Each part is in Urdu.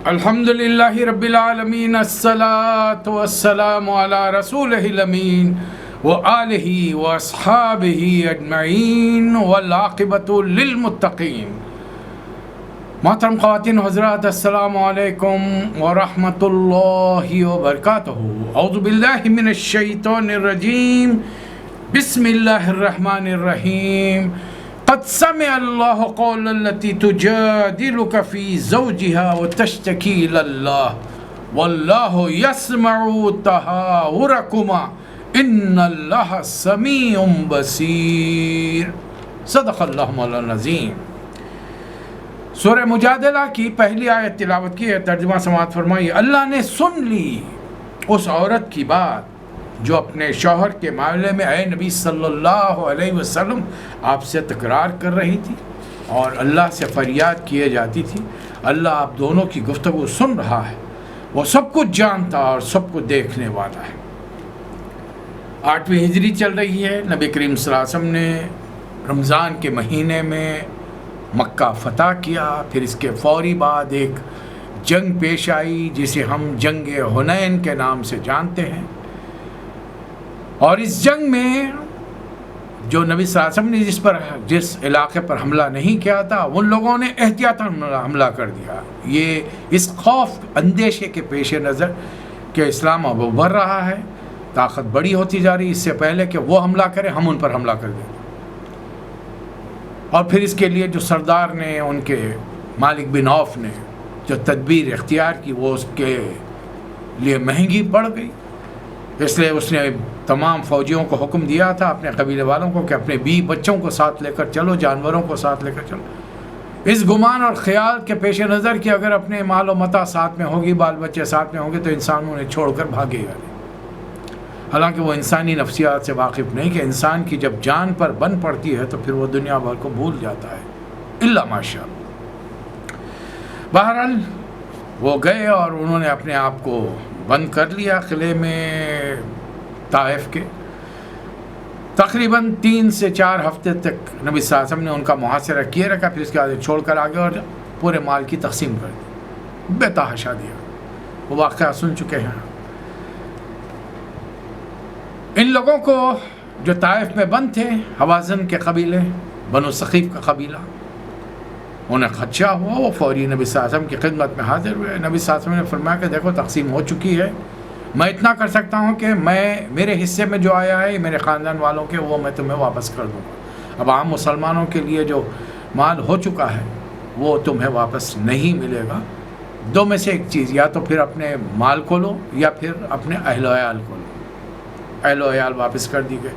الحمدللہ رب العالمین، الصلاۃ والسلام علی رسولہ الامین وآلہ واصحابہ اجمعین والعاقبۃ للمتقین۔ محترم خواتین و حضرات، السلام علیکم ورحمۃ اللہ وبرکاتہ۔ اعوذ باللہ من الشیطان الرجیم، بسم اللہ الرحمن الرحیم۔ قد سمع اللہ قول التي تجادلك في زوجها وتشتكي إلى الله والله يسمع تحاوركما إن الله سميع بصير۔ صدق اللہ مولانا العظیم۔ سورہ مجادلہ کی پہلی آیت تلاوت کی ہے، ترجمہ سماعت فرمائی۔ اللہ نے سن لی اس عورت کی بات جو اپنے شوہر کے معاملے میں اے نبی صلی اللہ علیہ وسلم آپ سے تکرار کر رہی تھی اور اللہ سے فریاد کیے جاتی تھی۔ اللہ آپ دونوں کی گفتگو سن رہا ہے، وہ سب کچھ جانتا اور سب کچھ دیکھنے والا ہے۔ 8ویں ہجری چل رہی ہے۔ نبی کریم صلی اللہ علیہ وسلم نے رمضان کے مہینے میں مکہ فتح کیا، پھر اس کے فوری بعد ایک جنگ پیش آئی جسے ہم جنگ حنین کے نام سے جانتے ہیں، اور اس جنگ میں جو نبی صلی اللہ علیہ وسلم نے جس علاقے پر حملہ نہیں کیا تھا، ان لوگوں نے احتیاطاً حملہ کر دیا۔ یہ اس خوف اندیشے کے پیش نظر کہ اسلام اب ابھر رہا ہے، طاقت بڑی ہوتی جا رہی، اس سے پہلے کہ وہ حملہ کریں ہم ان پر حملہ کر دیں۔ اور پھر اس کے لیے جو سردار نے، ان کے مالک بن عوف نے جو تدبیر اختیار کی، وہ اس کے لیے مہنگی پڑ گئی۔ اس لیے اس نے تمام فوجیوں کو حکم دیا تھا، اپنے قبیلے والوں کو، کہ اپنے بیوی بچوں کو ساتھ لے کر چلو، جانوروں کو ساتھ لے کر چلو، اس گمان اور خیال کے پیش نظر کہ اگر اپنے مال و متاع ساتھ میں ہوگی، بال بچے ساتھ میں ہوں گے تو انسان انہیں چھوڑ کر بھاگے گا نہیں۔ حالانکہ وہ انسانی نفسیات سے واقف نہیں کہ انسان کی جب جان پر بن پڑتی ہے تو پھر وہ دنیا بھر کو بھول جاتا ہے، الا ماشاء اللہ۔ بہرحال وہ گئے اور انہوں نے اپنے آپ کو بند کر لیا قلعے میں طائف کے۔ تقریباً 3 سے 4 ہفتے تک نبی صلی اللہ علیہ وسلم نے ان کا محاصرہ کیے رکھا، پھر اس کے بعد چھوڑ کر آگے اور پورے مال کی تقسیم کر دی، بے تحاشا دیا۔ وہ واقعہ سن چکے ہیں۔ ان لوگوں کو جو طائف میں بند تھے، حوازن کے قبیلے، بنو ثقیف کا قبیلہ، انہیں خدشہ ہوا، وہ فوری نبی صلی اللہ علیہ وسلم کی خدمت میں حاضر ہوئے۔ نبی صلی اللہ علیہ وسلم نے فرمایا کہ دیکھو تقسیم ہو چکی ہے، میں اتنا کر سکتا ہوں کہ میرے حصے میں جو آیا ہے میرے خاندان والوں کے، وہ میں تمہیں واپس کر دوں گا۔ اب عام مسلمانوں کے لیے جو مال ہو چکا ہے وہ تمہیں واپس نہیں ملے گا۔ دو میں سے ایک چیز، یا تو پھر اپنے مال کو لو یا پھر اپنے اہل و عیال کو لو۔ اہل و عیال واپس کر دی گئے۔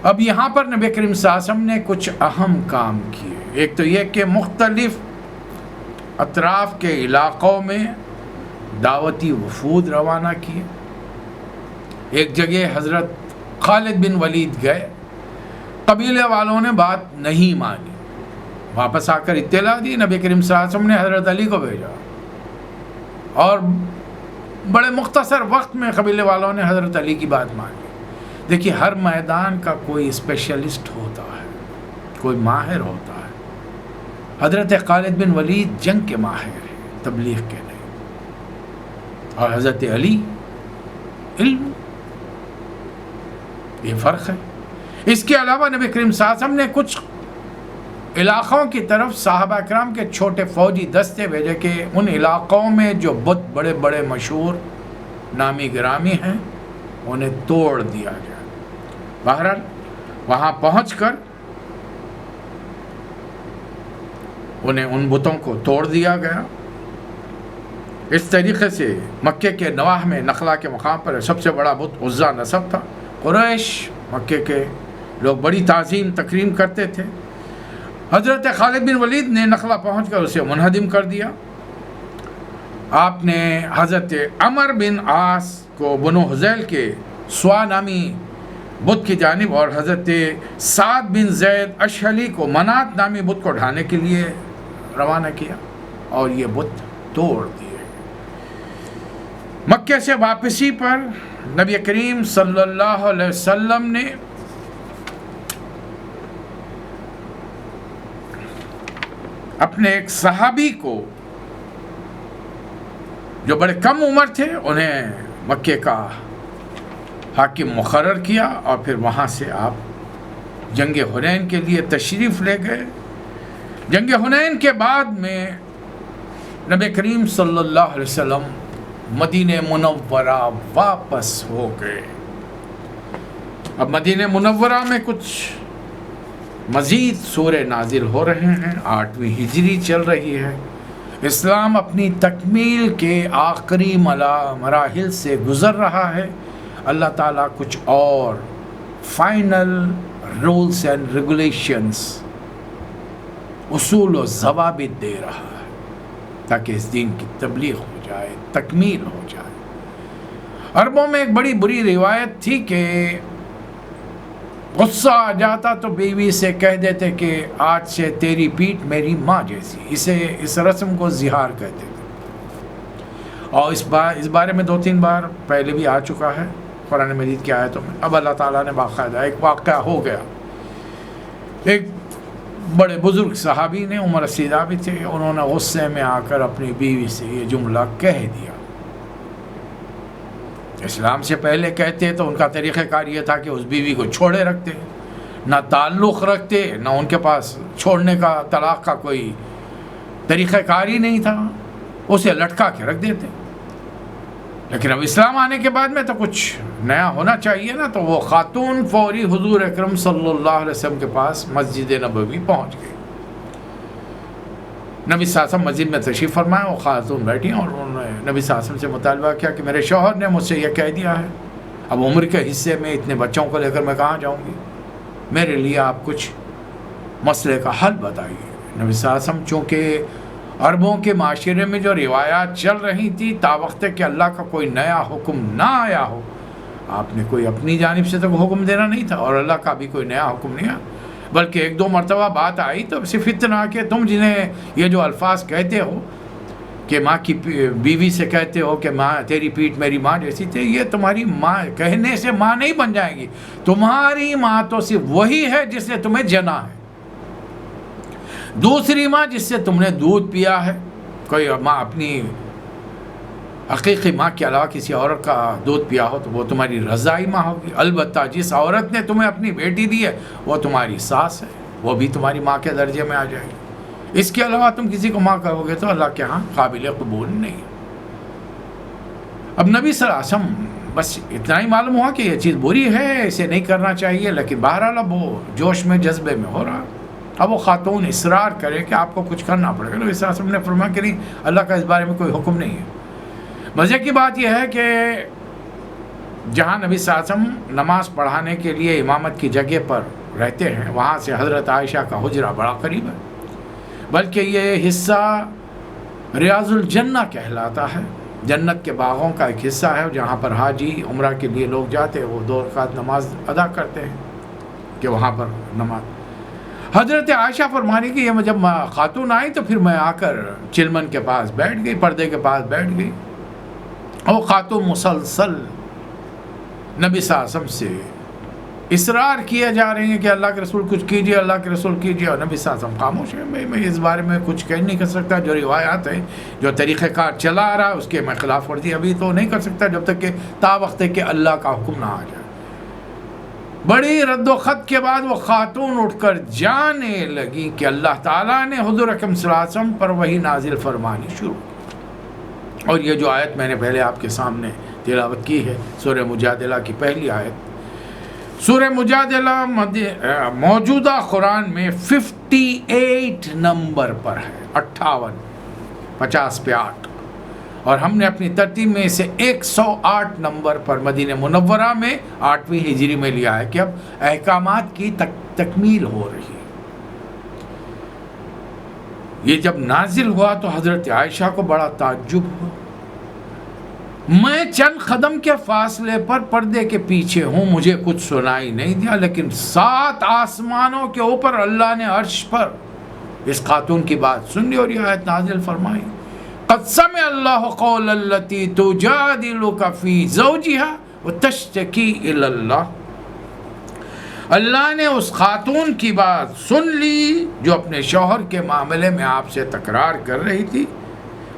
اب یہاں پر نبی کریم صلی اللہ علیہ وسلم نے کچھ اہم کام کیے۔ ایک تو یہ کہ مختلف اطراف کے علاقوں میں دعوتی وفود روانہ کیے۔ ایک جگہ حضرت خالد بن ولید گئے، قبیلے والوں نے بات نہیں مانی، واپس آ کر اطلاع دی، نبی کریم صلی اللہ علیہ وسلم نے حضرت علی کو بھیجا، اور بڑے مختصر وقت میں قبیلے والوں نے حضرت علی کی بات مانی۔ دیکھیے، ہر میدان کا کوئی اسپیشلسٹ ہوتا ہے، کوئی ماہر ہوتا ہے۔ حضرت خالد بن ولید جنگ کے ماہر ہیں، تبلیغ کے نہیں، اور حضرت علی علم، یہ فرق ہے۔ اس کے علاوہ نبی کریم صلی اللہ علیہ وسلم نے کچھ علاقوں کی طرف صحابہ کرام کے چھوٹے فوجی دستے بھیجے کہ ان علاقوں میں جو بت بڑے بڑے مشہور نامی گرامی ہیں انہیں توڑ دیا گیا۔ بہرحال وہاں پہنچ کر انہیں ان بتوں کو توڑ دیا گیا۔ اس طریقے سے مکے کے نواح میں نخلا کے مقام پر سب سے بڑا بت عزا نصب تھا۔ قریش، مکے کے لوگ بڑی تعظیم تکریم کرتے تھے۔ حضرت خالد بن ولید نے نخلا پہنچ کر اسے منہدم کر دیا۔ آپ نے حضرت عمر بن عاص کو بنو حذیل کے سوا نامی بت کی جانب، اور حضرت سعد بن زید اشہلی کو منات نامی بت کو ڈھانے کے لیے روانہ کیا، اور یہ بت توڑ دیے۔ مکے سے واپسی پر نبی کریم صلی اللہ علیہ وسلم نے اپنے ایک صحابی کو جو بڑے کم عمر تھے انہیں مکے کا حاکم مقرر کیا، اور پھر وہاں سے آپ جنگ حنین کے لیے تشریف لے گئے۔ جنگ حنین کے بعد میں نبی کریم صلی اللہ علیہ وسلم مدینہ منورہ واپس ہو گئے۔ اب مدینہ منورہ میں کچھ مزید سورے نازل ہو رہے ہیں، 8ویں ہجری چل رہی ہے، اسلام اپنی تکمیل کے آخری مراحل سے گزر رہا ہے۔ اللہ تعالیٰ کچھ اور فائنل رولز اینڈ ریگولیشنز، اصول و ضوابط دے رہا ہے تاکہ اس دین کی تبلیغ ہو جائے، تکمیل ہو جائے۔ عربوں میں ایک بڑی بری روایت تھی کہ غصہ آ جاتا تو بیوی سے کہہ دیتے کہ آج سے تیری پیٹھ میری ماں جیسی، اس رسم کو زہار کہتے تھے، اور اس بارے میں 2-3 بار پہلے بھی آ چکا ہے قرآن مجید کی آیتوں میں۔ اب اللہ تعالیٰ نے باقاعدہ ایک واقعہ ہو گیا، ایک بڑے بزرگ صحابی نے، عمر رسیدہ بھی تھے، انہوں نے غصے میں آ کر اپنی بیوی سے یہ جملہ کہہ دیا۔ اسلام سے پہلے کہتے تو ان کا طریقہ کار یہ تھا کہ اس بیوی کو چھوڑے رکھتے، نہ تعلق رکھتے، نہ ان کے پاس چھوڑنے کا، طلاق کا کوئی طریقہ کار ہی نہیں تھا، اسے لٹکا کے رکھ دیتے۔ لیکن اب اسلام آنے کے بعد میں تو کچھ نیا ہونا چاہیے نا، تو وہ خاتون فوری حضور اکرم صلی اللہ علیہ وسلم کے پاس مسجد نبوی پہنچ گئی۔ نبی صلی اللہ علیہ وسلم مسجد میں تشریف فرمائے، وہ خاتون بیٹھی اور انہوں نے نبی صلی اللہ علیہ وسلم سے مطالبہ کیا کہ میرے شوہر نے مجھ سے یہ کہہ دیا ہے، اب عمر کے حصے میں اتنے بچوں کو لے کر میں کہاں جاؤں گی، میرے لیے آپ کچھ مسئلے کا حل بتائیے۔ نبی صلی اللہ علیہ وسلم چونکہ عربوں کے معاشرے میں جو روایات چل رہی تھی تا وقت کہ اللہ کا کوئی نیا حکم نہ آیا ہو، آپ نے کوئی اپنی جانب سے تو حکم دینا نہیں تھا، اور اللہ کا بھی کوئی نیا حکم نہیں آیا، بلکہ 1-2 مرتبہ بات آئی تو صرف اتنا کہ تم جنہیں یہ جو الفاظ کہتے ہو کہ ماں کی بیوی سے کہتے ہو کہ ماں تیری پیٹھ میری ماں جیسی تھی، یہ تمہاری ماں کہنے سے ماں نہیں بن جائے گی، تمہاری ماں تو صرف وہی ہے جس نے تمہیں جنا ہے، دوسری ماں جس سے تم نے دودھ پیا ہے، کوئی ماں اپنی حقیقی ماں کے علاوہ کسی عورت کا دودھ پیا ہو تو وہ تمہاری رضائی ماں ہوگی، البتہ جس عورت نے تمہیں اپنی بیٹی دی ہے وہ تمہاری ساس ہے، وہ بھی تمہاری ماں کے درجے میں آ جائے گی، اس کے علاوہ تم کسی کو ماں کہو گے تو اللہ کے ہاں قابل قبول نہیں۔ اب نبی صلی اللہ علیہ وسلم بس اتنا ہی معلوم ہوا کہ یہ چیز بری ہے، اسے نہیں کرنا چاہیے، لیکن بہرحال اب وہ جوش میں جذبے میں ہو رہا، اب وہ خاتون اصرار کرے کہ آپ کو کچھ کرنا پڑے گا۔ نبی صلی اللہ علیہ وسلم نے فرمایا کہ نہیں، اللہ کا اس بارے میں کوئی حکم نہیں ہے۔ مزے کی بات یہ ہے کہ جہاں نبی صلی اللہ علیہ وسلم نماز پڑھانے کے لیے امامت کی جگہ پر رہتے ہیں، وہاں سے حضرت عائشہ کا حجرہ بڑا قریب ہے، بلکہ یہ حصہ ریاض الجنہ کہلاتا ہے، جنت کے باغوں کا ایک حصہ ہے جہاں پر حاجی عمرہ کے لیے لوگ جاتے ہیں، وہ 2 رکعت نماز ادا کرتے ہیں کہ وہاں پر نماز۔ حضرت عائشہ فرمانی کہ یہ جب خاتون آئی تو پھر میں آ کر چلمن کے پاس بیٹھ گئی، پردے کے پاس بیٹھ گئی، اور خاتون مسلسل نبی صلی اللہ علیہ وسلم سے اصرار کیے جا رہے ہیں کہ اللہ کے رسول کچھ کیجئے، اللہ کے رسول کیجئے، اور نبی صلی اللہ علیہ وسلم خاموش ہے۔ میں اس بارے میں کچھ کہہ نہیں کر سکتا، جو روایات ہے، جو طریقہ کار چلا آ رہا ہے اس کے میں خلاف ورزی ابھی تو نہیں کر سکتا جب تک کہ تا وقت ہے کہ اللہ کا حکم نہ آ جائے۔ بڑی رد و خط کے بعد وہ خاتون اٹھ کر جانے لگی کہ اللہ تعالیٰ نے حضور اکرم صلی اللہ علیہ وسلم پر وحی نازل فرمانی شروع کی، اور یہ جو آیت میں نے پہلے آپ کے سامنے تلاوت کی ہے، سورہ مجادلہ کی پہلی آیت۔ سورہ مجادلہ موجودہ قرآن میں 58 نمبر پر ہے، 58، 50 پہ 8، اور ہم نے اپنی ترتیب میں اسے 108 نمبر پر مدینہ منورہ میں 8ویں ہجری میں لیا ہے کہ اب احکامات کی تکمیل ہو رہی ہے۔ یہ جب نازل ہوا تو حضرت عائشہ کو بڑا تعجب ہوا، میں چند قدم کے فاصلے پر پردے کے پیچھے ہوں، مجھے کچھ سنائی نہیں دیا، لیکن 7 آسمانوں کے اوپر اللہ نے عرش پر اس خاتون کی بات سن لی اور یہ آیت نازل فرمائی، قد سمع اللہ قول التی تجادلک فی زوجها وتشتکی الی اللہ۔ اللہ نے اس خاتون کی بات سن لی جو اپنے شوہر کے معاملے میں آپ سے تکرار کر رہی تھی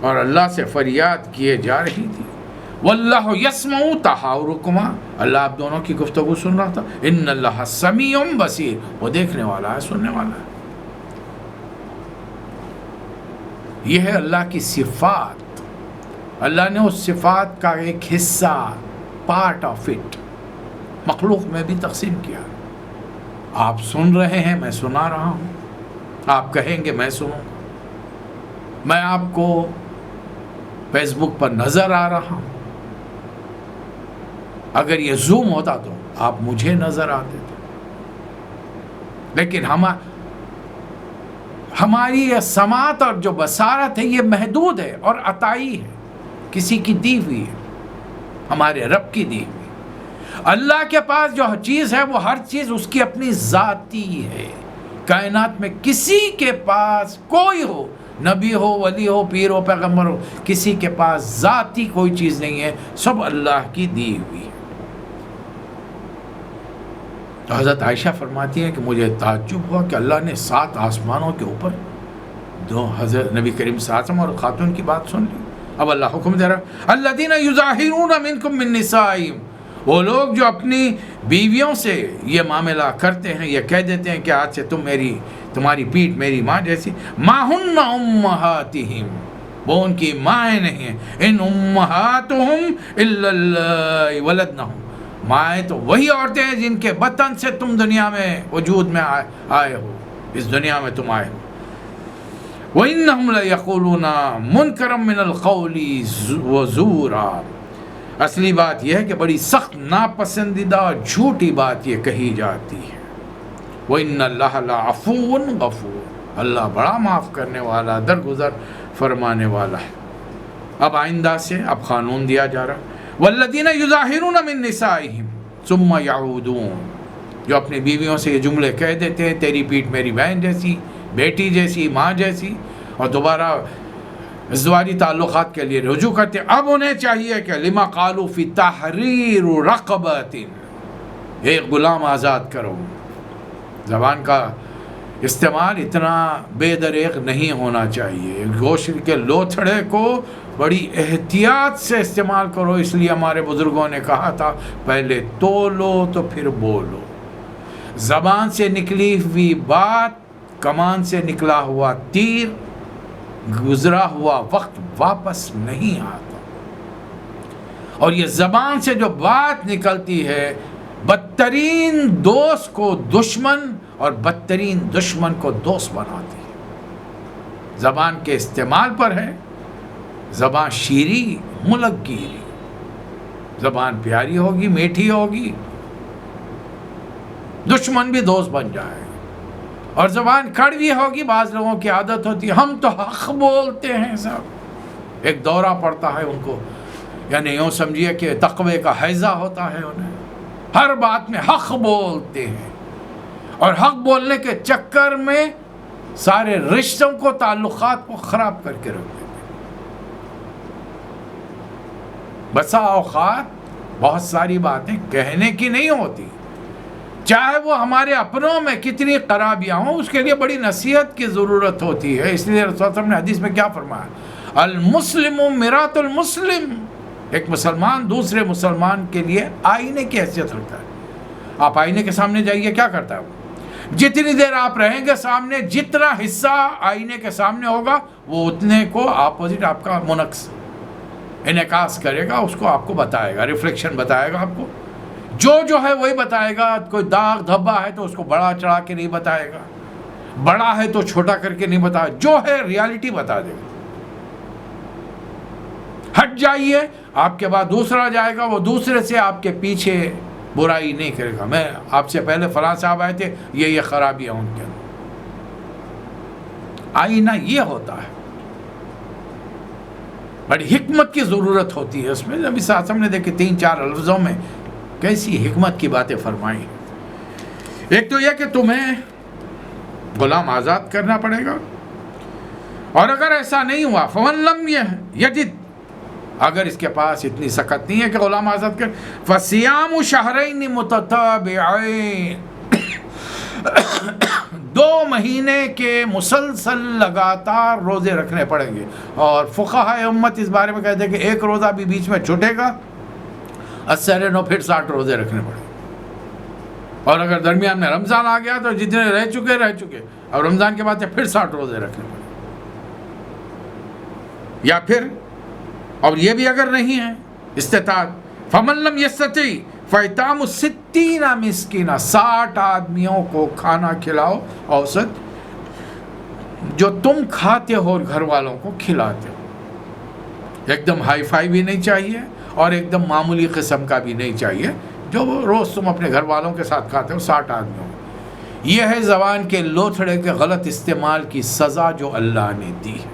اور اللہ سے فریاد کیے جا رہی تھی. واللہ یسمع تحاورکما، اللہ آپ دونوں کی گفتگو سن رہا تھا. ان اللہ سمیع بصیر، وہ دیکھنے والا ہے، سننے والا ہے. یہ ہے اللہ کی صفات. اللہ نے اس صفات کا ایک حصہ، پارٹ آف اٹ، مخلوق میں بھی تقسیم کیا. آپ سن رہے ہیں، میں سنا رہا ہوں. آپ کہیں گے میں سنوں. میں آپ کو فیس بک پر نظر آ رہا ہوں. اگر یہ زوم ہوتا تو آپ مجھے نظر آتے تھے. لیکن ہماری یہ سماعت اور جو بصارت ہے یہ محدود ہے اور عطائی ہے، کسی کی دی ہوئی ہے، ہمارے رب کی دی ہوئی. اللہ کے پاس جو چیز ہے وہ ہر چیز اس کی اپنی ذاتی ہے. کائنات میں کسی کے پاس کوئی ہو، نبی ہو، ولی ہو، پیر ہو، پیغمبر ہو، کسی کے پاس ذاتی کوئی چیز نہیں ہے، سب اللہ کی دی ہوئی ہے. تو حضرت عائشہ فرماتی ہیں کہ مجھے تعجب ہوا کہ اللہ نے 7 آسمانوں کے اوپر دو حضرت نبی کریم صلی اللہ علیہ وسلم اور خاتون کی بات سن لی. اب اللہ حکم دے رہا الذین یظاہرون منکم من نسائہم، وہ لوگ جو اپنی بیویوں سے یہ معاملہ کرتے ہیں، یہ کہہ دیتے ہیں کہ آج سے تمہاری پیٹھ میری ماں جیسی. ما ہن امہاتہم، وہ ان کی مائیں نہیں ہیں. ان امہاتہم الا اللہ ولدنہم، مائیں تو وہی عورتیں ہیں جن کے بطن سے تم دنیا میں وجود میں آئے ہو، اس دنیا میں تم آئے ہو. وَإِنَّهُمْ لَيَقُولُونَ مُنْكَرًا مِنَ الْقَوْلِ وَزُورًا، اصلی بات یہ ہے کہ بڑی سخت ناپسندیدہ اور جھوٹی بات یہ کہی جاتی ہے. وَإِنَّ اللَّهَ لَعَفُوٌّ غَفُورٌ، اللہ بڑا معاف کرنے والا، درگزر فرمانے والا ہے. اب آئندہ سے اب قانون دیا جا رہا وَالَّذِينَ يُظَاهِرُونَ مِن نِّسَائِهِمْ ثُمَّ يَعُودُونَ، جو اپنی بیویوں سے یہ جملے کہہ دیتے ہیں تیری پیٹھ میری بہن جیسی، بیٹی جیسی، ماں جیسی، اور دوبارہ ازدواجی تعلقات کے لیے رجوع کرتے ہیں. اب انہیں چاہیے کہ لما قالوا فی تحریر رقبۃ، ایک غلام آزاد کرو. زبان کا استعمال اتنا بے دریغ نہیں ہونا چاہیے. گوشت کے لوتھڑے کو بڑی احتیاط سے استعمال کرو. اس لیے ہمارے بزرگوں نے کہا تھا پہلے تولو تو پھر بولو. زبان سے نکلی ہوئی بات، کمان سے نکلا ہوا تیر، گزرا ہوا وقت واپس نہیں آتا. اور یہ زبان سے جو بات نکلتی ہے، بدترین دوست کو دشمن اور بدترین دشمن کو دوست بناتی ہے. زبان کے استعمال پر ہے. زبان شیریں ملک گیری، زبان پیاری ہوگی، میٹھی ہوگی، دشمن بھی دوست بن جائے. اور زبان کڑوی ہوگی، بعض لوگوں کی عادت ہوتی ہے ہم تو حق بولتے ہیں سب. ایک دورہ پڑتا ہے ان کو، یعنی یوں سمجھیے کہ تقوی کا حیضہ ہوتا ہے انہیں، ہر بات میں حق بولتے ہیں. اور حق بولنے کے چکر میں سارے رشتوں کو، تعلقات کو خراب کر کے رکھ دیتے ہیں. بسا اوقات بہت ساری باتیں کہنے کی نہیں ہوتی، چاہے وہ ہمارے اپنوں میں کتنی خرابیاں ہوں، اس کے لیے بڑی نصیحت کی ضرورت ہوتی ہے. اس لیے رسول صلی اللہ علیہ وسلم نے حدیث میں کیا فرمایا، المسلم مرآۃ المسلم، ایک مسلمان دوسرے مسلمان کے لیے آئینے کی حیثیت رکھتا ہے. آپ آئینے کے سامنے جائیے، کیا کرتا ہے وہ؟ جتنی دیر آپ رہیں گے سامنے، جتنا حصہ آئینے کے سامنے ہوگا وہ اتنے کو اپوزٹ آپ کا منعکس انعکاس کرے گا، اس کو آپ کو بتائے گا، ریفلیکشن بتائے گا آپ کو. جو ہے وہی بتائے گا. کوئی داغ دھبا ہے تو اس کو بڑا چڑھا کے نہیں بتائے گا، بڑا ہے تو چھوٹا کر کے نہیں بتائے گا، جو ہے ریالٹی بتا دے گا. ہٹ جائیے، آپ کے بعد دوسرا جائے گا، وہ دوسرے سے آپ کے پیچھے برائی نہیں کرے گا. میں آپ سے پہلے فلاں صاحب آئے تھے، یہ خرابیاں ان کے اندر. آئینہ یہ ہوتا ہے. بڑی حکمت کی ضرورت ہوتی ہے اس میں. نبی صلی اللہ علیہ وسلم نے دیکھے 3-4 لفظوں میں کیسی حکمت کی باتیں فرمائی. ایک تو یہ کہ تمہیں غلام آزاد کرنا پڑے گا، اور اگر ایسا نہیں ہوا فمن لم یجد، اگر اس کے پاس اتنی سخت نہیں ہے کہ غلام آزاد کر، فصیام شہرین متتابعین، دو مہینے کے مسلسل لگاتار روزے رکھنے پڑیں گے، اور فقہائے امت اس بارے میں کہتے ہیں کہ ایک روزہ بھی بیچ میں چھوٹے گا السرنو پھر 60 روزے رکھنے پڑیں گے، اور اگر درمیان میں رمضان آ گیا تو جتنے رہ چکے اور رمضان کے بعد سے پھر 60 روزے رکھنے پڑیں گے، یا پھر اور یہ بھی اگر نہیں ہے استطاعت، فمن لم یستطع فاطعام 60 مسکینہ، 60 آدمیوں کو کھانا کھلاؤ اوسط جو تم کھاتے ہو اور گھر والوں کو کھلاتے ہو، ایک دم ہائی فائی بھی نہیں چاہیے اور ایک دم معمولی قسم کا بھی نہیں چاہیے، جو روز تم اپنے گھر والوں کے ساتھ کھاتے ہو 60 آدمیوں. یہ ہے زبان کے لوتھڑے کے غلط استعمال کی سزا جو اللہ نے دی ہے.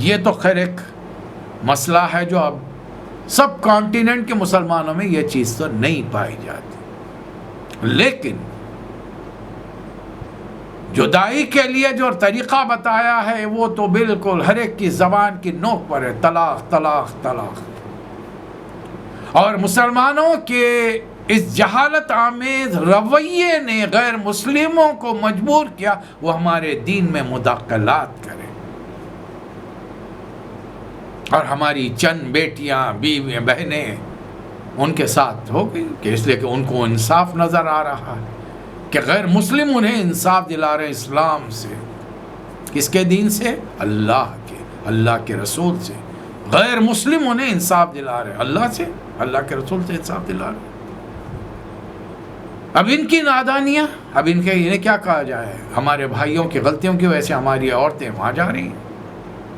یہ تو خیر ایک مسئلہ ہے جو اب سب کانٹیننٹ کے مسلمانوں میں یہ چیز تو نہیں پائی جاتی، لیکن جدائی کے لیے جو طریقہ بتایا ہے وہ تو بالکل ہر ایک کی زبان کی نوک پر ہے، طلاق طلاق طلاق. اور مسلمانوں کے اس جہالت آمیز رویے نے غیر مسلموں کو مجبور کیا وہ ہمارے دین میں مداخلات کریں، اور ہماری چند بیٹیاں بیویاں بہنیں ان کے ساتھ ہو گئی کہ اس لیے کہ ان کو انصاف نظر آ رہا ہے کہ غیر مسلم انہیں انصاف دلا رہے ہیں اسلام سے. کس کے دین سے؟ اللہ کے رسول سے. غیر مسلم انہیں انصاف دلا رہے ہیں اللہ سے، اللہ کے رسول سے انصاف دلا رہے ہیں. اب ان کی نادانیاں، اب انہیں کیا کہا جائے؟ ہمارے بھائیوں کی غلطیوں کی وجہ سے ہماری عورتیں وہاں جا رہی ہیں،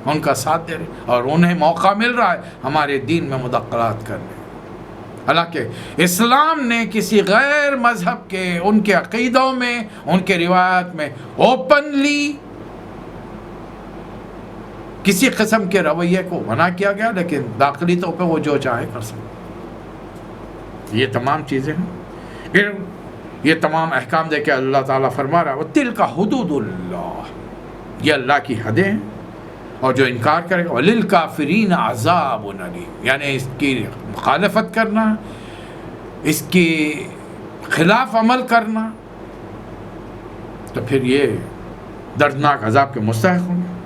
ان کا ساتھ دے رہے اور انہیں موقع مل رہا ہے ہمارے دین میں مداخلات کرنے. حالانکہ اسلام نے کسی غیر مذہب کے ان کے عقیدوں میں، ان کے روایات میں اوپنلی کسی قسم کے رویے کو منع کیا گیا، لیکن داخلی طور پہ وہ جو چاہے کر سکتے. یہ تمام چیزیں ہیں، پھر یہ تمام احکام دے کے اللہ تعالیٰ فرما رہا ہے وَتِلْكَ حُدُودُ اللَّهِ، یہ اللہ کی حدیں ہیں، اور جو انکار کرے گا وَلِلْكَافِرِينَ عَذَابٌ أَلِيمٌ، یعنی اس کی مخالفت کرنا، اس کی خلاف عمل کرنا، تو پھر یہ دردناک عذاب کے مستحق ہوں گے.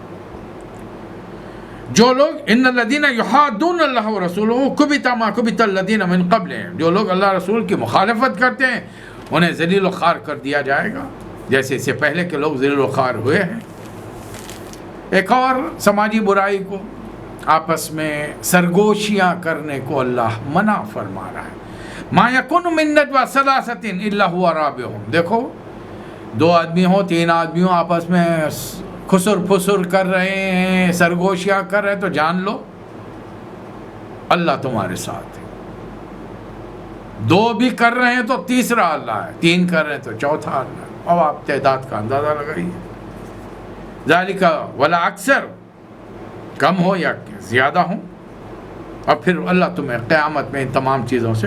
جو لوگ ان الذین یحادون اللہ ورسولہ کبت ما کبت الذین من قبلہم، جو لوگ اللہ رسول کی مخالفت کرتے ہیں انہیں ذلیل و خوار کر دیا جائے گا جیسے اس سے پہلے کے لوگ ذلیل و خوار ہوئے ہیں. ایک اور سماجی برائی کو، آپس میں سرگوشیاں کرنے کو اللہ منع فرما رہا ہے. ما یکن من نجوی ثلاثۃ الا هو رابعهم، دیکھو 2 آدمی ہو 3 آدمی ہو آپس میں خسر پھسر کر رہے ہیں، سرگوشیاں کر رہے ہیں، تو جان لو اللہ تمہارے ساتھ ہے. 2 بھی کر رہے ہیں تو تیسرا اللہ ہے، 3 کر رہے ہیں تو چوتھا اللہ ہے. اب آپ تعداد کا اندازہ لگائیے. ذالک ولا اکثر، کم ہو یا زیادہ ہوں، اور پھر اللہ تمہیں قیامت میں ان تمام چیزوں سے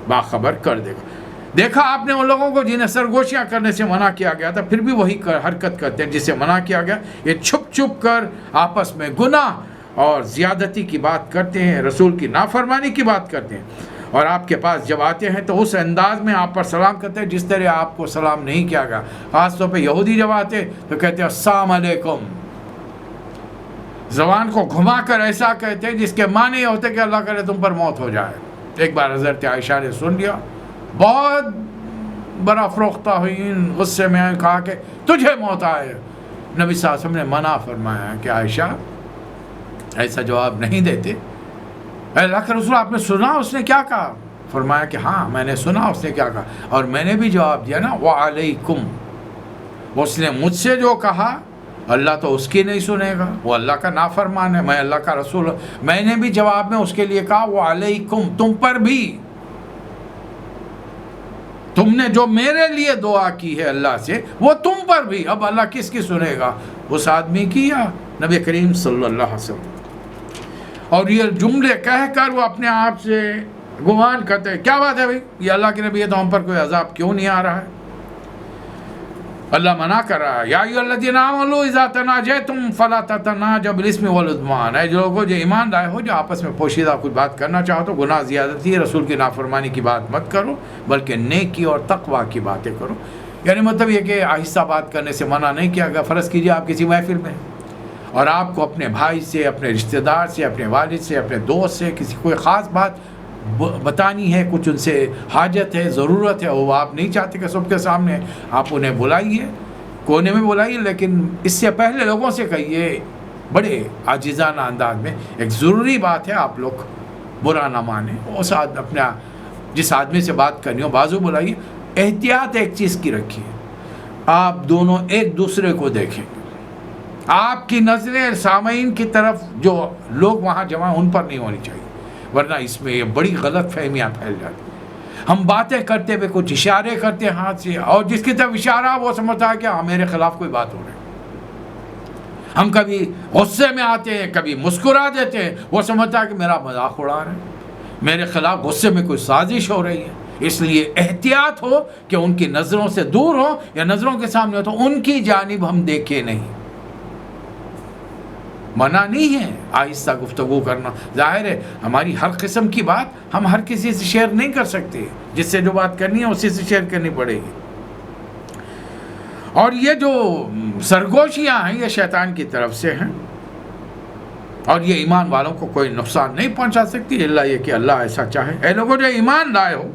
باخبر کر دے گا. دیکھا آپ نے ان لوگوں کو جنہیں سرگوشیاں کرنے سے منع کیا گیا تھا، پھر بھی وہی حرکت کرتے ہیں جسے منع کیا گیا. یہ چھپ چھپ کر آپس میں گناہ اور زیادتی کی بات کرتے ہیں، رسول کی نافرمانی کی بات کرتے ہیں، اور آپ کے پاس جب آتے ہیں تو اس انداز میں آپ پر سلام کرتے ہیں جس طرح آپ کو سلام نہیں کیا گیا. خاص طور پہ یہودی جب آتے تو کہتے ہیں السلام علیکم، زبان کو گھما کر ایسا کہتے ہیں جس کے معنی یہ ہوتے کہ اللہ کرے تم پر موت ہو جائے. ایک بار حضرت عائشہ نے سن لیا، بہت بڑا فروختہ ہوئی، غصے میں آئے، کہا کہ تجھے موت آئے. نبی صلی اللہ علیہ وسلم نے منع فرمایا کہ عائشہ ایسا جواب نہیں دیتے. اللہ کے رسول آپ نے سنا اس نے کیا کہا؟ فرمایا کہ ہاں میں نے سنا اس نے کیا کہا، اور میں نے بھی جواب دیا نا وعلیکم. اس نے مجھ سے جو کہا اللہ تو اس کی نہیں سنے گا، وہ اللہ کا نافرمان ہے، میں اللہ کا رسول ہوں. میں نے بھی جواب میں اس کے لیے کہا وعلیکم، تم پر بھی، تم نے جو میرے لیے دعا کی ہے اللہ سے وہ تم پر بھی. اب اللہ کس کی سنے گا، اس آدمی کی یا نبی کریم صلی اللہ علیہ وسلم؟ اور یہ جملے کہہ کر وہ اپنے آپ سے گمان کرتے ہیں کیا بات ہے بھائی، یہ اللہ کے نبی ہے تو ہم پر کوئی عذاب کیوں نہیں آ رہا ہے؟ اللہ منع کر رہا ہے، یا ایھا الذین آمنوا اذا تناجیتم فلا تتناجوا بالاسم والعدوان، اے لوگوں جو ایمان لائے ہو، جو آپس میں پوشیدہ کچھ بات کرنا چاہو تو گناہ زیادتی، رسول کی نافرمانی کی بات مت کرو، بلکہ نیکی اور تقوی کی باتیں کرو۔ یعنی مطلب یہ کہ آہستہ بات کرنے سے منع نہیں کیا گیا۔ فرض کیجئے آپ کسی محفل میں اور آپ کو اپنے بھائی سے، اپنے رشتہ دار سے، اپنے والد سے، اپنے دوست سے کسی کوئی خاص بات بتانی ہے، کچھ ان سے حاجت ہے، ضرورت ہے، وہ آپ نہیں چاہتے کہ سب کے سامنے آپ انہیں بلائیے، کونے میں بلائیے، لیکن اس سے پہلے لوگوں سے کہیے بڑے عاجزانہ انداز میں، ایک ضروری بات ہے، آپ لوگ برا نہ مانیں، اس اپنا جس آدمی سے بات کرنی ہو بازو بلائیے۔ احتیاط ایک چیز کی رکھیے، آپ دونوں ایک دوسرے کو دیکھیں، آپ کی نظریں سامعین کی طرف جو لوگ وہاں جمع ان پر نہیں ہونی چاہیے، ورنہ اس میں یہ بڑی غلط فہمیاں پھیل جاتی۔ ہم باتیں کرتے ہوئے کچھ اشارے کرتے ہیں ہاتھ سے، اور جس کی طرف اشارہ وہ سمجھتا ہے کہ ہاں میرے خلاف کوئی بات ہو رہی ہے۔ ہم کبھی غصے میں آتے ہیں، کبھی مسکرا دیتے ہیں، وہ سمجھتا ہے کہ میرا مذاق اڑا رہے ہیں، میرے خلاف غصے میں کوئی سازش ہو رہی ہے۔ اس لیے احتیاط ہو کہ ان کی نظروں سے دور ہو یا نظروں کے سامنے ہو تو ان کی جانب ہم دیکھیں نہیں۔ منع نہیں ہے آہستہ گفتگو کرنا، ظاہر ہے ہماری ہر قسم کی بات ہم ہر کسی سے شیئر نہیں کر سکتے، جس سے جو بات کرنی ہے اسی سے شیئر کرنی پڑے گی۔ اور یہ جو سرگوشیاں ہیں یہ شیطان کی طرف سے ہیں، اور یہ ایمان والوں کو کوئی نقصان نہیں پہنچا سکتی الا یہ کہ اللہ ایسا چاہے۔ اے لوگوں جو ایمان لائے ہو،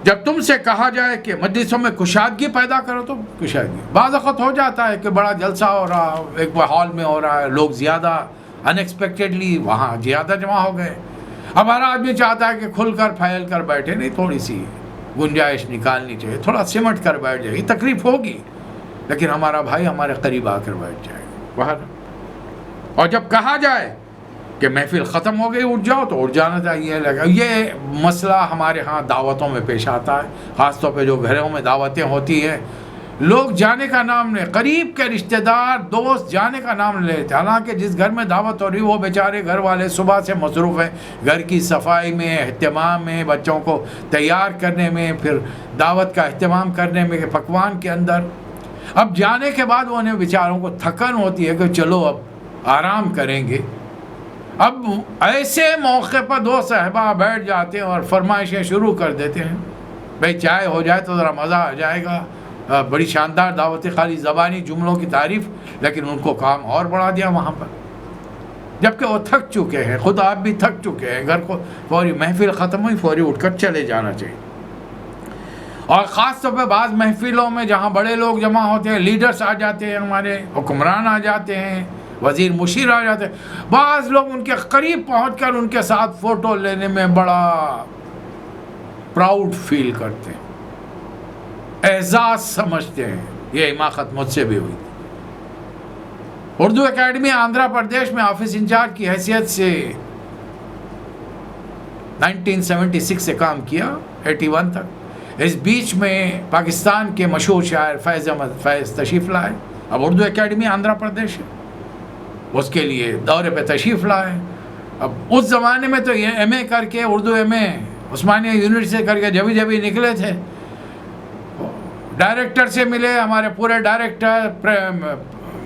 جب تم سے کہا جائے کہ مجلسوں میں کشادگی پیدا کرو تو کشادگی، بعض وقت ہو جاتا ہے کہ بڑا جلسہ ہو رہا، ایک ہال میں ہو رہا ہے، لوگ زیادہ ان ایکسپیکٹڈلی وہاں زیادہ جمع ہو گئے، اب ہر آدمی چاہتا ہے کہ کھل کر پھیل کر بیٹھے، نہیں، تھوڑی سی گنجائش نکالنی چاہیے، تھوڑا سمٹ کر بیٹھ جائے، تکلیف ہوگی لیکن ہمارا بھائی ہمارے قریب آ کر بیٹھ جائے گا باہر۔ اور جب کہا جائے کہ محفل ختم ہو گئی اٹھ جاؤ تو اٹھ جانا چاہیے۔ یہ مسئلہ ہمارے ہاں دعوتوں میں پیش آتا ہے، خاص طور پہ جو گھروں میں دعوتیں ہوتی ہیں، لوگ جانے کا نام لیں، قریب کے رشتہ دار دوست جانے کا نام لے لیتے، حالانکہ جس گھر میں دعوت ہو رہی وہ بیچارے گھر والے صبح سے مصروف ہیں گھر کی صفائی میں، اہتمام میں، بچوں کو تیار کرنے میں، پھر دعوت کا اہتمام کرنے میں، پکوان کے اندر۔ اب جانے کے بعد انہیں بیچاروں کو تھکن ہوتی ہے کہ چلو اب آرام کریں گے۔ اب ایسے موقع پر دو صحابہ بیٹھ جاتے ہیں اور فرمائشیں شروع کر دیتے ہیں، بھئی چائے ہو جائے تو ذرا مزہ آ جائے گا، بڑی شاندار دعوت، خالی زبانی جملوں کی تعریف، لیکن ان کو کام اور بڑھا دیا وہاں پر، جبکہ وہ تھک چکے ہیں، خود آپ بھی تھک چکے ہیں، گھر کو فوری محفل ختم ہوئی فوری اٹھ کر چلے جانا چاہیے۔ اور خاص طور پہ بعض محفلوں میں جہاں بڑے لوگ جمع ہوتے ہیں، لیڈرز آ جاتے ہیں، ہمارے حکمران آ جاتے ہیں، وزیر مشیر آ جاتے ہیں، بعض لوگ ان کے قریب پہنچ کر ان کے ساتھ فوٹو لینے میں بڑا پراؤڈ فیل کرتے ہیں، اعزاز سمجھتے ہیں۔ یہ حماقت مجھ سے بھی ہوئی تھی۔ اردو اکیڈمی آندھرا پردیش میں آفس انچارج کی حیثیت سے 1976 سے کام کیا، 81 تک۔ اس بیچ میں پاکستان کے مشہور شاعر فیض احمد فیض تشریف لائے، اب اردو اکیڈمی آندھرا پردیش ہے، اس کے لیے دورے پہ تشریف لائے۔ اب اس زمانے میں تو یہ ایم اے کر کے، اردو ایم اے عثمانیہ یونیورسٹی سے کر کے جبھی نکلے تھے، ڈائریکٹر سے ملے، ہمارے پورے ڈائریکٹر،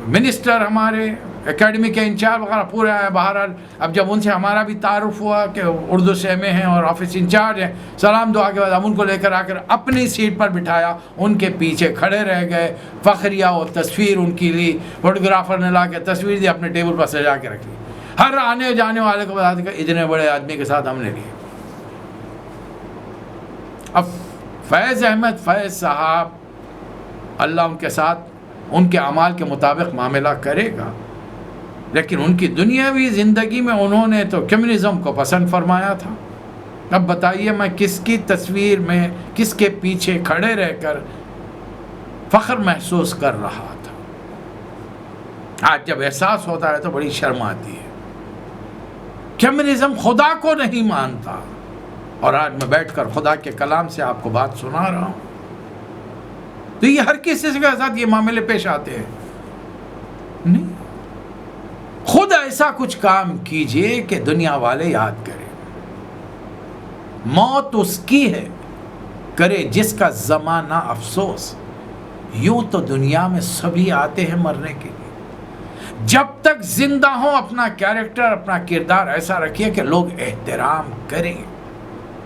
منسٹر، ہمارے اکیڈمی کے انچارج وغیرہ پورے آئے۔ بہرحال اب جب ان سے ہمارا بھی تعارف ہوا کہ اردو سے ایم اے ہیں اور آفس انچارج ہیں، سلام دعا کے بعد ہم ان کو لے کر آ کر اپنی سیٹ پر بٹھایا، ان کے پیچھے کھڑے رہ گئے، فخریہ اور تصویر ان کی لی، فوٹوگرافر نے لا کے تصویر دی، اپنے ٹیبل پر سجا کے رکھی، ہر آنے جانے والے کو بتا دیا کہ اتنے بڑے آدمی کے ساتھ ہم نے لیے۔ اب فیض احمد فیض صاحب، اللہ ان کے ساتھ ان کے اعمال کے مطابق معاملہ کرے گا، لیکن ان کی دنیاوی زندگی میں انہوں نے تو کمیونزم کو پسند فرمایا تھا۔ اب بتائیے میں کس کی تصویر میں کس کے پیچھے کھڑے رہ کر فخر محسوس کر رہا تھا۔ آج جب احساس ہوتا ہے تو بڑی شرم آتی ہے۔ کمیونزم خدا کو نہیں مانتا، اور آج میں بیٹھ کر خدا کے کلام سے آپ کو بات سنا رہا ہوں۔ تو یہ ہر کسی کے ساتھ یہ معاملے پیش آتے ہیں نہیں، خود ایسا کچھ کام کیجئے کہ دنیا والے یاد کریں۔ موت اس کی ہے، کرے جس کا زمانہ افسوس، یوں تو دنیا میں سبھی آتے ہیں مرنے کے لیے، جب تک زندہ ہوں اپنا کیریکٹر، اپنا کردار ایسا رکھیے کہ لوگ احترام کریں،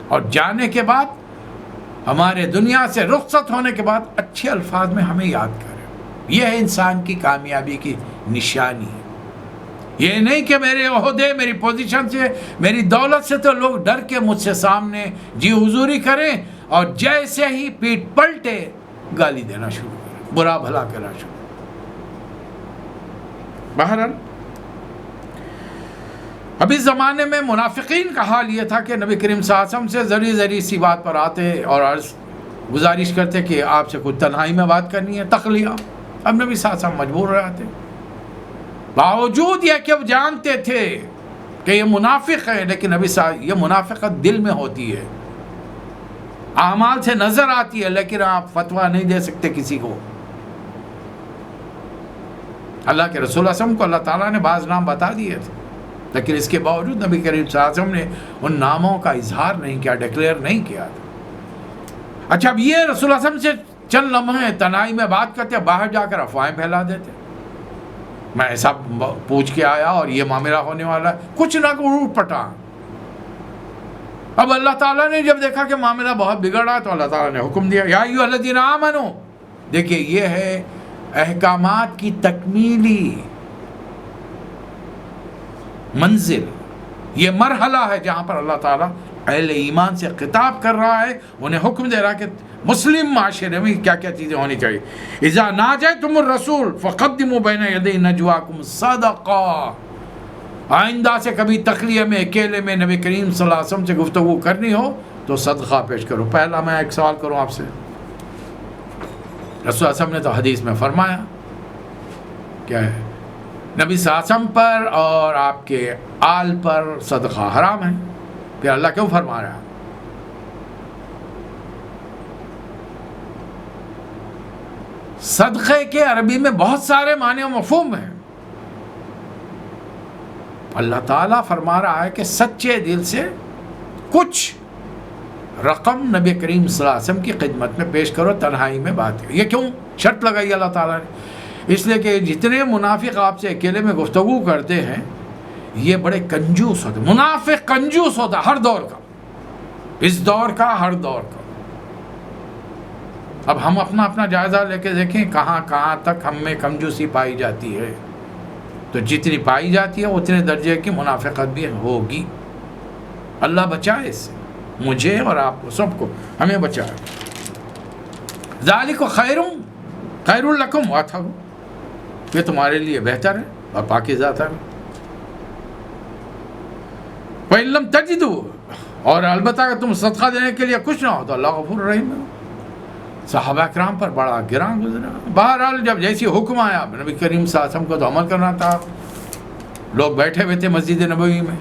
اور جانے کے بعد ہمارے دنیا سے رخصت ہونے کے بعد اچھے الفاظ میں ہمیں یاد کریں۔ یہ ہے انسان کی کامیابی کی نشانی ہے۔ یہ نہیں کہ میرے عہدے، میری پوزیشن سے، میری دولت سے تو لوگ ڈر کے مجھ سے سامنے جی حضوری کریں، اور جیسے ہی پیٹ پلٹے گالی دینا شروع کریں، برا بھلا کرنا شروع۔ بہرحال ابھی زمانے میں منافقین کا حال یہ تھا کہ نبی کریم صلی اللہ علیہ وسلم سے ذری سی بات پر آتے اور عرض گزارش کرتے کہ آپ سے کچھ تنہائی میں بات کرنی ہے، تخلیہ۔ اب نبی صلی اللہ علیہ وسلم مجبور ہو جاتے، باوجود یہ کہ وہ جانتے تھے کہ یہ منافق ہے، لیکن نبی صلی اللہ علیہ وسلم، یہ منافقت دل میں ہوتی ہے، اعمال سے نظر آتی ہے، لیکن آپ فتویٰ نہیں دے سکتے کسی کو۔ اللہ کے رسول صلی اللہ علیہ وسلم کو اللہ تعالیٰ نے بعض نام بتا دیے تھے، لیکن اس کے باوجود نبی کریم صلی اللہ علیہ وسلم نے ان ناموں کا اظہار نہیں کیا، ڈکلیئر نہیں کیا تھا۔ اچھا، اب یہ رسول اللہ علیہ وسلم سے چند لمحے تنہائی میں بات کرتے، باہر جا کر افواہیں پھیلا دیتے، میں ایسا پوچھ کے آیا اور یہ معاملہ ہونے والا ہے، کچھ نہ روٹ پٹا۔ اب اللہ تعالیٰ نے جب دیکھا کہ معاملہ بہت بگڑا تو اللہ تعالیٰ نے حکم دیا، یا ایھا الذین آمنوا۔ دیکھیے یہ ہے احکامات کی تکمیلی منزل، یہ مرحلہ ہے جہاں پر اللہ تعالیٰ اہل ایمان سے خطاب کر رہا ہے، انہیں حکم دے رہا ہے کہ مسلم معاشرے میں کیا کیا چیزیں ہونی چاہیے۔ اذا ناجیتم الرسول فقدموا بین یدی نجواکم صدقہ۔ آئندہ سے کبھی تخلیہ میں، اکیلے میں نبی کریم صلی اللہ علیہ وسلم سے گفتگو کرنی ہو تو صدقہ پیش کرو۔ پہلا میں ایک سوال کروں آپ سے، رسول اللہ صلی اللہ علیہ وسلم نے تو حدیث میں فرمایا کیا ہے، نبی صلی اللہ علیہ وسلم پر اور آپ کے آل پر صدقہ حرام ہے، پھر اللہ کیوں فرما رہا ہے؟ صدقے کے عربی میں بہت سارے معنی و مفہوم ہیں۔ اللہ تعالیٰ فرما رہا ہے کہ سچے دل سے کچھ رقم نبی کریم صلی اللہ علیہ وسلم کی خدمت میں پیش کرو، تنہائی میں بات ہے۔ یہ کیوں شرط لگائی اللہ تعالیٰ نے؟ اس لیے کہ جتنے منافق آپ سے اکیلے میں گفتگو کرتے ہیں یہ بڑے کنجوس ہوتے ہیں۔ منافق کنجوس ہوتا ہے ہر دور کا، اس دور کا، ہر دور کا۔ اب ہم اپنا جائزہ لے کے دیکھیں کہاں تک ہم میں کنجوسی پائی جاتی ہے، تو جتنی پائی جاتی ہے اتنے درجے کی منافقت بھی ہوگی۔ اللہ بچائے اس سے، مجھے اور آپ کو، سب کو، ہمیں بچائے۔ ذالک خیر لکم واطہر، یہ تمہارے لیے بہتر ہے اور پاکیزہ ہے۔ وَإِن لَّمْ تَجِدُوا، اور البتہ اگر تم صدقہ دینے کے لیے کچھ نہ ہو تو اللہ غفور رحیم ہے۔ صحابہ کرام پر بڑا گراں گزرا۔ بہرحال جب جیسی حکم آیا نبی کریم صلی اللہ علیہ وسلم کو تو عمل کرنا تھا۔ لوگ بیٹھے ہوئے تھے مسجد نبوی میں،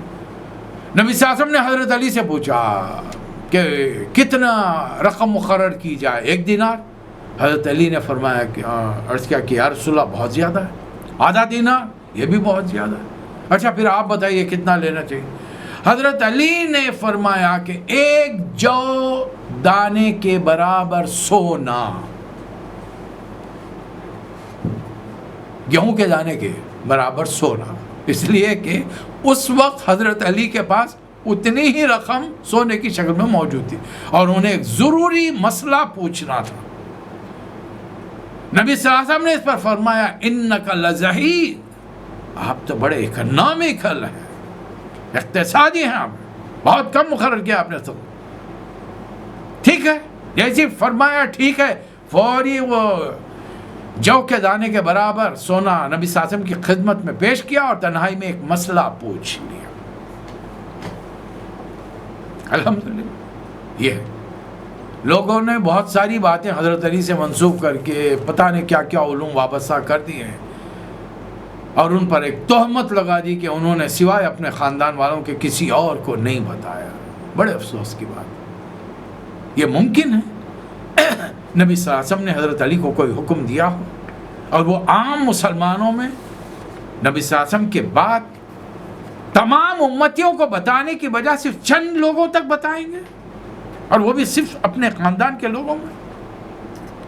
نبی صلی اللہ علیہ وسلم نے حضرت علی سے پوچھا کہ کتنا رقم مقرر کی جائے، 1 دینار؟ حضرت علی نے فرمایا کہ عرض کیا کہ یا رسول اللہ بہت زیادہ ہے، آدھا دینار یہ بھی بہت زیادہ ہے۔ اچھا پھر آپ بتائیے کتنا لینا چاہیے؟ حضرت علی نے فرمایا کہ 1 جو دانے کے برابر سونا، گیہوں کے دانے کے برابر سونا، اس لیے کہ اس وقت حضرت علی کے پاس اتنی ہی رقم سونے کی شکل میں موجود تھی اور انہیں ایک ضروری مسئلہ پوچھنا تھا۔ نبی صلی اللہ علیہ وسلم نے اس پر فرمایا انک لزہید، آپ تو بڑے اکنامیکل ہیں، اقتصادی ہیں، آپ بہت کم مقرر کیا آپ نے تو۔ ٹھیک ہے، جیسے فرمایا ٹھیک ہے، فوری وہ جو کے دانے کے برابر سونا نبی صلی اللہ علیہ وسلم کی خدمت میں پیش کیا اور تنہائی میں ایک مسئلہ پوچھ لیا۔ الحمدللہ، یہ لوگوں نے بہت ساری باتیں حضرت علی سے منسوب کر کے پتہ نہیں کیا کیا علوم وابستہ کر دیے ہیں اور ان پر ایک تہمت لگا دی کہ انہوں نے سوائے اپنے خاندان والوں کے کسی اور کو نہیں بتایا۔ بڑے افسوس کی بات، یہ ممکن ہے نبی صلی اللہ علیہ وسلم نے حضرت علی کو کوئی حکم دیا ہو اور وہ عام مسلمانوں میں نبی صلی اللہ علیہ وسلم کے بعد تمام امتیوں کو بتانے کی بجائے صرف چند لوگوں تک بتائیں گے، اور وہ بھی صرف اپنے خاندان کے لوگوں میں؟